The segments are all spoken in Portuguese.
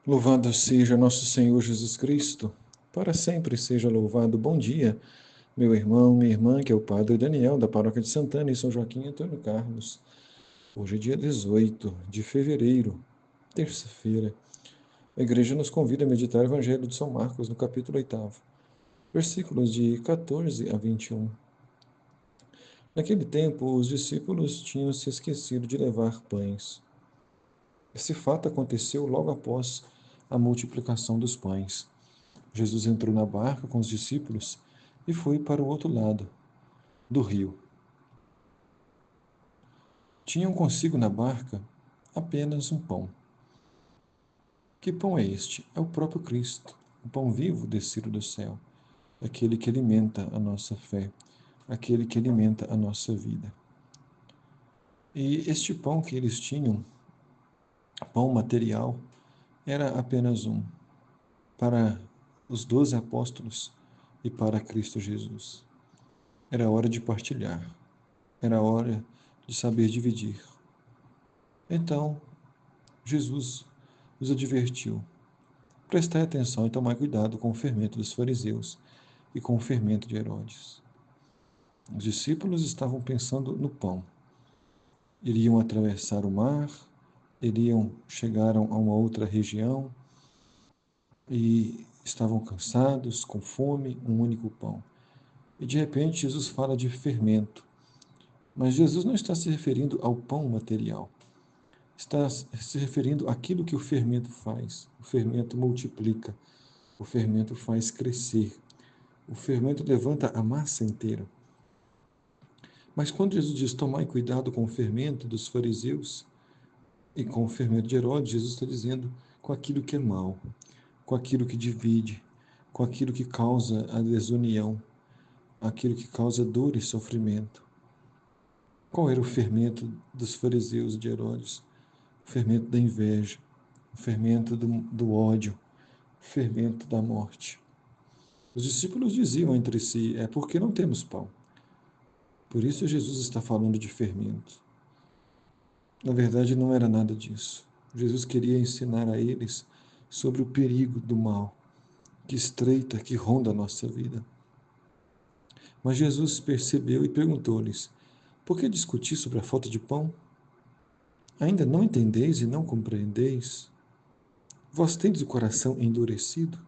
Louvado seja nosso Senhor Jesus Cristo, para sempre seja louvado. Bom dia, meu irmão, minha irmã, que é o Padre Daniel, da Paróquia de Santana, em São Joaquim Antônio Carlos. Hoje é dia 18 de fevereiro, terça-feira. A igreja nos convida a meditar o Evangelho de São Marcos, no capítulo 8, versículos de 14 a 21. Naquele tempo, os discípulos tinham se esquecido de levar pães. Esse fato aconteceu logo após a multiplicação dos pães. Jesus entrou na barca com os discípulos e foi para o outro lado do rio. Tinham consigo na barca apenas um pão. Que pão é este? É o próprio Cristo, o pão vivo descido do céu, aquele que alimenta a nossa fé, aquele que alimenta a nossa vida. E este pão que eles tinham, pão material, era apenas um, para os 12 apóstolos e para Cristo Jesus. Era hora de partilhar, era hora de saber dividir. Então, Jesus os advertiu: prestai atenção e tomai cuidado com o fermento dos fariseus e com o fermento de Herodes. Os discípulos estavam pensando no pão. Iriam atravessar o mar, chegaram a uma outra região e estavam cansados, com fome, um único pão. E de repente Jesus fala de fermento. Mas Jesus não está se referindo ao pão material. Está se referindo àquilo que o fermento faz. O fermento multiplica, o fermento faz crescer, o fermento levanta a massa inteira. Mas quando Jesus diz tomai cuidado com o fermento dos fariseus e com o fermento de Herodes, Jesus está dizendo com aquilo que é mal, com aquilo que divide, com aquilo que causa a desunião, aquilo que causa dor e sofrimento. Qual era o fermento dos fariseus e de Herodes? O fermento da inveja, o fermento do ódio, o fermento da morte. Os discípulos diziam entre si: é porque não temos pão. Por isso Jesus está falando de fermento. Na verdade, não era nada disso. Jesus queria ensinar a eles sobre o perigo do mal que estreita, que ronda a nossa vida. Mas Jesus percebeu e perguntou-lhes: por que discutir sobre a falta de pão? Ainda não entendeis e não compreendeis? Vós tendes o coração endurecido?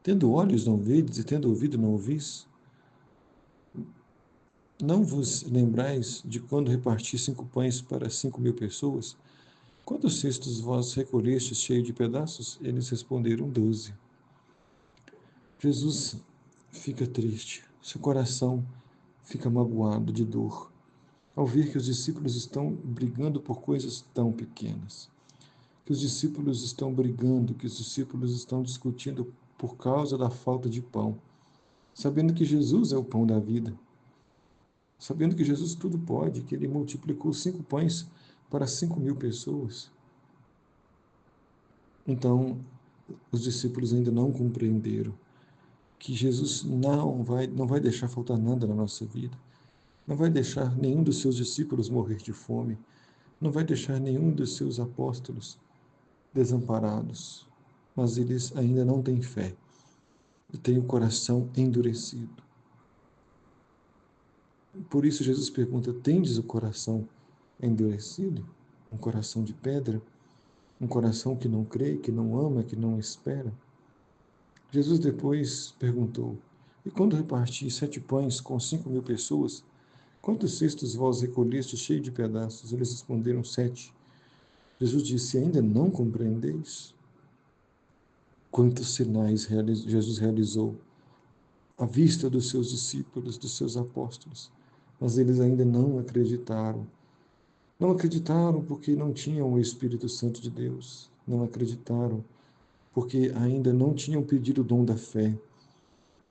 Tendo olhos não vedes e tendo ouvido não ouvis? Não vos lembrais de quando reparti 5 pães para 5.000 pessoas? Quantos cestos vós recolhestes cheio de pedaços? Eles responderam 12. Jesus fica triste, seu coração fica magoado de dor, ao ver que os discípulos estão brigando por coisas tão pequenas, que os discípulos estão brigando, que os discípulos estão discutindo por causa da falta de pão, sabendo que Jesus é o pão da vida, sabendo que Jesus tudo pode, que ele multiplicou 5 pães para 5.000 pessoas. Então, os discípulos ainda não compreenderam que Jesus não vai deixar faltar nada na nossa vida, não vai deixar nenhum dos seus discípulos morrer de fome, não vai deixar nenhum dos seus apóstolos desamparados, mas eles ainda não têm fé e têm o coração endurecido. Por isso Jesus pergunta: tendes o coração endurecido? Um coração de pedra? Um coração que não crê, que não ama, que não espera? Jesus depois perguntou: e quando reparti 7 pães com 5.000 pessoas, quantos cestos vós recolhestes cheio de pedaços? Eles responderam: 7. Jesus disse: ainda não compreendeis? Quantos sinais Jesus realizou à vista dos seus discípulos, dos seus apóstolos, mas eles ainda não acreditaram. Não acreditaram porque não tinham o Espírito Santo de Deus, não acreditaram porque ainda não tinham pedido o dom da fé,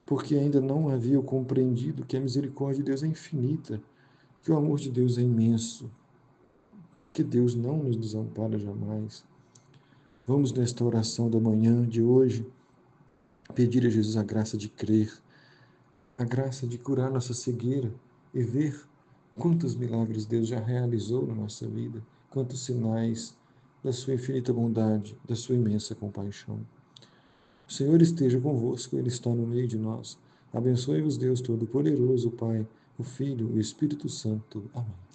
porque ainda não haviam compreendido que a misericórdia de Deus é infinita, que o amor de Deus é imenso, que Deus não nos desampara jamais. Vamos, nesta oração da manhã de hoje, pedir a Jesus a graça de crer, a graça de curar nossa cegueira e ver quantos milagres Deus já realizou na nossa vida, quantos sinais da sua infinita bondade, da sua imensa compaixão. O Senhor esteja convosco, Ele está no meio de nós. Abençoe-vos, Deus Todo-Poderoso, o Pai, o Filho e o Espírito Santo. Amém.